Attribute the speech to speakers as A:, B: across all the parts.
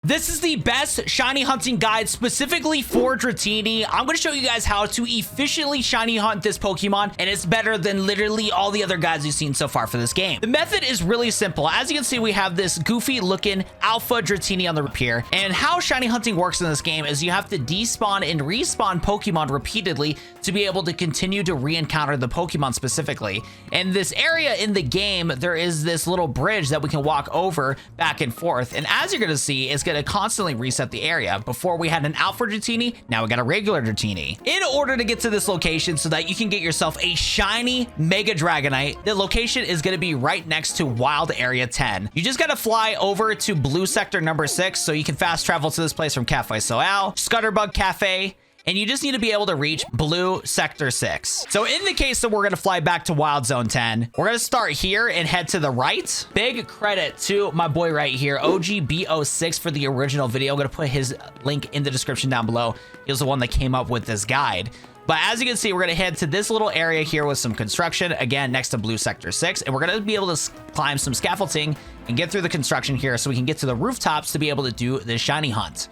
A: This is the best shiny hunting guide specifically for Dratini. I'm going to show you guys how to efficiently shiny hunt this Pokemon, and it's better than literally all the other guides we've seen so far for this game. The method is really simple. As you can see, we have this goofy looking alpha Dratini on the here, and how shiny hunting works in this game is you have to despawn and respawn Pokemon repeatedly to be able to continue to re-encounter the Pokemon specifically. And this area in the game, there is this little bridge that we can walk over back and forth, and as you're going to see, it's going to constantly reset the area. Before we had an alpha Dratini, now we got a regular Dratini. In order to get to this location so that you can get yourself a shiny Mega Dragonite, the location is going to be right next to Wild Area 10. You just got to fly over to Blue Sector number 6 so you can fast travel to this place from Cafe Soal, Scutterbug Cafe, and you just need to be able to reach Blue Sector 6. So in the case that we're going to fly back to Wild Zone 10, we're going to start here and head to the right. Big credit to my boy right here, OGBO6, for the original video. I'm going to put his link in the description down below. He was the one that came up with this guide. But as you can see, we're going to head to this little area here with some construction, again, next to Blue Sector 6. And we're going to be able to climb some scaffolding and get through the construction here so we can get to the rooftops to be able to do the shiny hunt.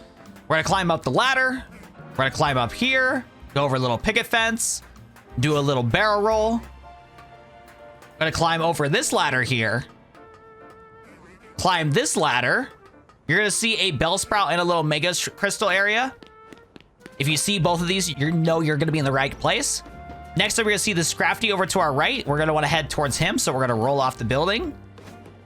A: We're going to climb up the ladder. We're going to climb up here, go over a little picket fence, do a little barrel roll. We're going to climb over this ladder here. Climb this ladder. You're going to see a Bellsprout and a little Mega Crystal area. If you see both of these, you know you're going to be in the right place. Next up, we're going to see the Scrafty over to our right. We're going to want to head towards him, so we're going to roll off the building,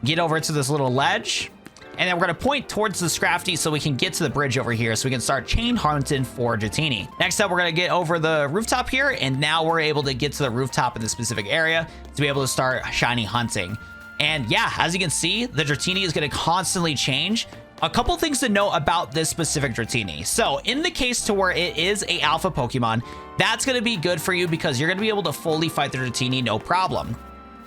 A: get over to this little ledge, and then we're going to point towards the Scrafty so we can get to the bridge over here so we can start chain hunting for Dratini. Next up, we're going to get over the rooftop here, and now we're able to get to the rooftop in the specific area to be able to start shiny hunting. And yeah, as you can see, the Dratini is going to constantly change. A couple things to know about this specific Dratini. So in the case to where it is a alpha Pokemon, that's going to be good for you because you're going to be able to fully fight the Dratini no problem.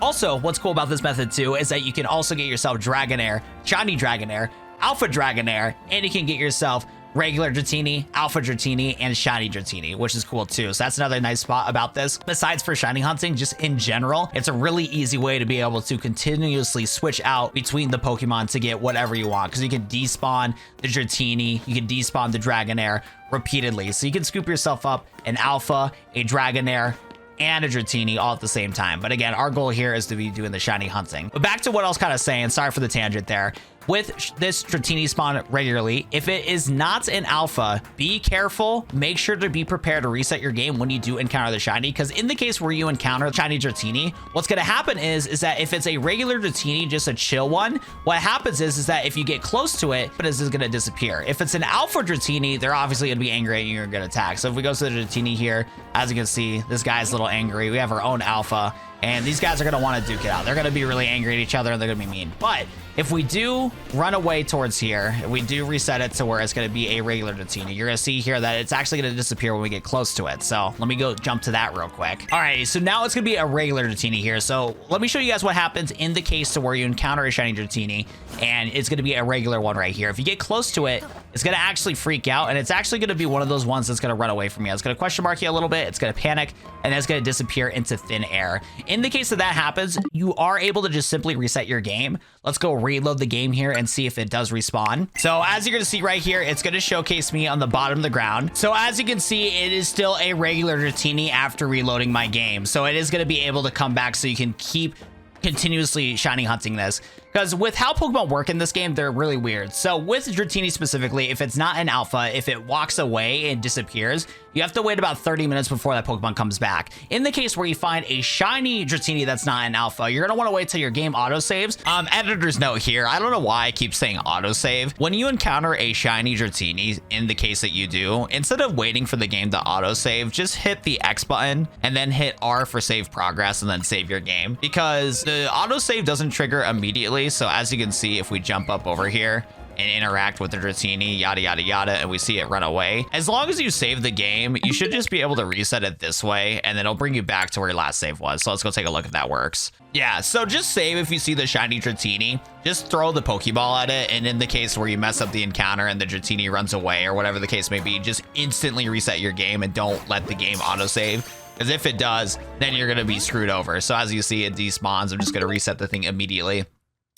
A: Also, what's cool about this method too is that you can also get yourself Dragonair, Shiny Dragonair, Alpha Dragonair, and you can get yourself regular Dratini, Alpha Dratini, and Shiny Dratini, which is cool too. So that's another nice spot about this. Besides for shiny hunting, just in general, it's a really easy way to be able to continuously switch out between the Pokemon to get whatever you want, because you can despawn the Dratini, you can despawn the Dragonair repeatedly. So you can scoop yourself up an Alpha, a Dragonair, and a Dratini all at the same time. But again, our goal here is to be doing the shiny hunting. But back to what I was kind of saying, sorry for the tangent there. With this Dratini spawn regularly, if it is not an alpha, be careful. Make sure to be prepared to reset your game when you do encounter the shiny, because in the case where you encounter shiny Dratini, what's going to happen is that if it's a regular Dratini, just a chill one, what happens is that if you get close to it, it is going to disappear. If it's an alpha Dratini, they're obviously going to be angry at you and going to attack. So if we go to the Dratini here, as you can see, this guy's a little angry. We have our own alpha, and these guys are going to want to duke it out. They're going to be really angry at each other, and they're going to be mean. But if we do run away towards here, if we do reset it to where it's going to be a regular Dratini, you're going to see here that it's actually going to disappear when we get close to it. So let me go jump to that real quick. All right, so now it's going to be a regular Dratini here. So let me show you guys what happens in the case to where you encounter a shiny Dratini, and it's going to be a regular one right here. If you get close to it, it's going to actually freak out, and it's actually going to be one of those ones that's going to run away from you. It's going to question mark you a little bit, it's going to panic, and then it's going to disappear into thin air. In the case that happens, you are able to just simply reset your game. Let's go reload the game here and see if it does respawn. So as you're going to see right here, it's going to showcase me on the bottom of the ground. So as you can see, it is still a regular Dratini after reloading my game. So it is going to be able to come back so you can keep continuously shiny hunting this. Because with how Pokemon work in this game, they're really weird. So with Dratini specifically, if it's not an alpha, if it walks away and disappears, you have to wait about 30 minutes before that Pokemon comes back. In the case where you find a shiny Dratini that's not an alpha, you're gonna want to wait till your game autosaves. Editor's note here, I don't know why I keep saying autosave. When you encounter a shiny Dratini, in the case that you do, instead of waiting for the game to autosave, just hit the X button and then hit R for save progress and then save your game. Because the autosave doesn't trigger immediately. So as you can see, if we jump up over here and interact with the Dratini, yada, yada, yada, and we see it run away, as long as you save the game, you should just be able to reset it this way, and then it'll bring you back to where your last save was. So let's go take a look if that works. Yeah, so just save if you see the shiny Dratini, just throw the Pokeball at it, and in the case where you mess up the encounter and the Dratini runs away or whatever the case may be, just instantly reset your game and don't let the game autosave. Because if it does, then you're going to be screwed over. So as you see, it despawns. I'm just going to reset the thing immediately.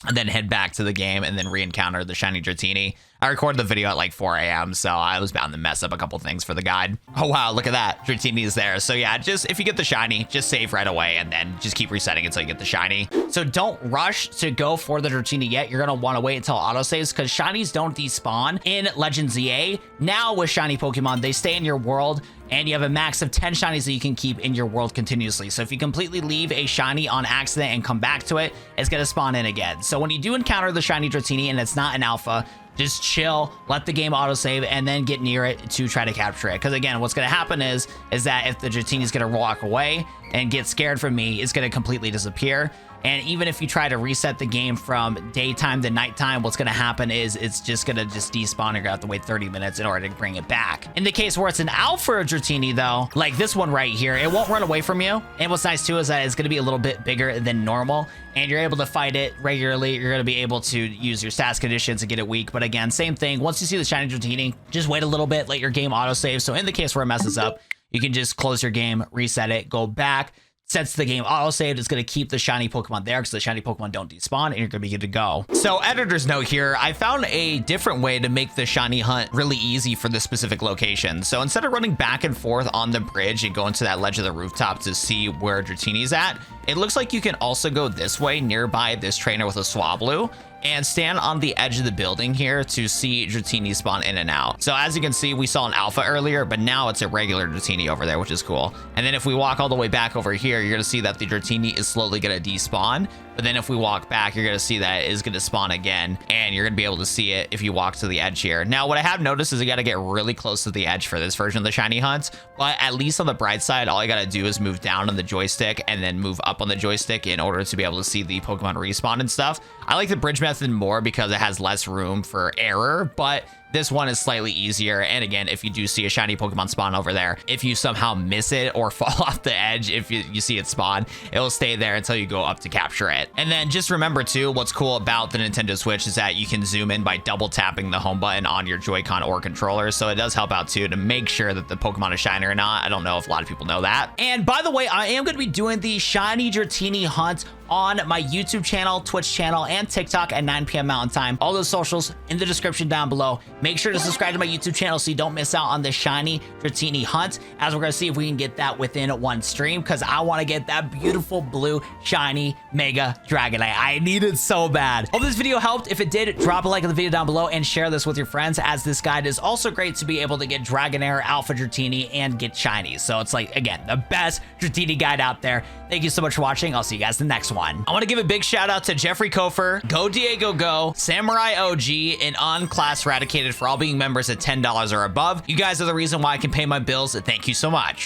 A: and then head back to the game and then re-encounter the shiny Dratini. I recorded the video at like 4 a.m. so I was bound to mess up a couple things for the guide. Oh wow, look at that, Dratini is there. So yeah, just if you get the shiny, just save right away and then just keep resetting until you get the shiny. So don't rush to go for the Dratini yet. You're gonna want to wait until autosaves because shinies don't despawn in Legends EA. Now with shiny Pokemon, they stay in your world and you have a max of 10 shinies that you can keep in your world continuously. So if you completely leave a shiny on accident and come back to it, it's gonna spawn in again. So when you do encounter the shiny Dratini and it's not an alpha, just chill, let the game autosave, and then get near it to try to capture it. Because again, what's going to happen is that if the Dratini is going to walk away and get scared from me, it's going to completely disappear. And even if you try to reset the game from daytime to nighttime, what's going to happen is it's just going to despawn. You're going to have to wait 30 minutes in order to bring it back. In the case where it's an alpha Dratini though, like this one right here, it won't run away from you. And what's nice too is that it's going to be a little bit bigger than normal and you're able to fight it regularly. You're going to be able to use your stats conditions to get it weak. But again, same thing. Once you see the shiny Dratini, just wait a little bit, let your game autosave. So in the case where it messes up, you can just close your game, reset it, go back. Since the game auto-saved, it's going to keep the shiny Pokemon there because the shiny Pokemon don't despawn and you're going to be good to go. So editor's note here, I found a different way to make the shiny hunt really easy for this specific location. So instead of running back and forth on the bridge and going to that ledge of the rooftop to see where Dratini's at, it looks like you can also go this way nearby this trainer with a Swablu and stand on the edge of the building here to see Dratini spawn in and out. So as you can see, we saw an alpha earlier, but now it's a regular Dratini over there, which is cool. And then if we walk all the way back over here, you're gonna see that the Dratini is slowly gonna despawn. But then if we walk back, you're gonna see that it is gonna spawn again, and you're gonna be able to see it if you walk to the edge here. Now, what I have noticed is you gotta get really close to the edge for this version of the shiny hunt, but at least on the bright side, all you gotta do is move down on the joystick and then move up on the joystick in order to be able to see the Pokemon respawn and stuff. I like the bridge method more because it has less room for error, but this one is slightly easier. And again, if you do see a shiny Pokemon spawn over there, if you somehow miss it or fall off the edge, if you see it spawn, it will stay there until you go up to capture it. And then just remember too, what's cool about the Nintendo Switch is that you can zoom in by double tapping the home button on your Joy-Con or controller. So it does help out too to make sure that the Pokemon is shiny or not. I don't know if a lot of people know that. And by the way, I am going to be doing the shiny Dratini hunt on my YouTube channel, Twitch channel, and TikTok at 9 p.m. Mountain Time. All those socials in the description down below. Make sure to subscribe to my YouTube channel so you don't miss out on the shiny Dratini hunt, as we're going to see if we can get that within one stream, because I want to get that beautiful blue shiny Mega Dragonite. I need it so bad. Hope this video helped. If it did, drop a like on the video down below and share this with your friends, as this guide is also great to be able to get Dragonair, Alpha Dratini, and get shinies. So it's like, again, the best Dratini guide out there. Thank you so much for watching. I'll see you guys in the next one. I want to give a big shout out to Jeffrey Kofer, Go Diego Go, Samurai OG, and On Class Radicated for all being members at $10 or above. You guys are the reason why I can pay my bills, and thank you so much.